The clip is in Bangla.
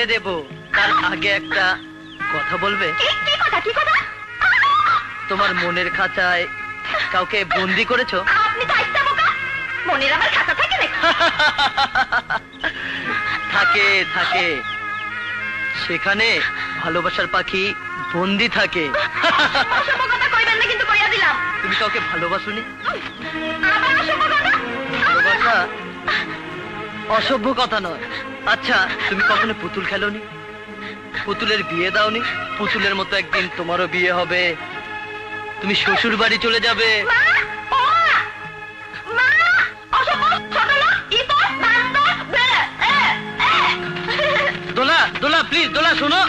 ছেড়ে দেব, তার আগে একটা কথা বলবে? কি কথা? তোমার মনের খাঁচায় কাউকে বন্দি করেছো? আপনি তো আইসা বোকা, মনের আবার খাতা থাকে নাকি? থাকে থাকে, সেখানে ভালোবাসার পাখি বন্দি থাকে। অসভ্য কথা কইবেন না কিন্তু কইয়া দিলাম। তুমি কাউকে ভালোবাসোনি? আবার অসভ্য কথা? ভালোবাসা অসভ্য কথা নয়। আচ্ছা, তুমি কখনো পুতুল খেলোনি? পুতুলের বিয়ে দাওনি? পুতুলের মতো একদিন তোমারও বিয়ে হবে, তুমি শ্বশুর বাড়ি চলে যাবে। মা, ও মা, অসভ্য, ছোট লোক, ইতর, বান্দর, বে, এ, এ। দোলা দোলা, প্লিজ দোলা শোনো।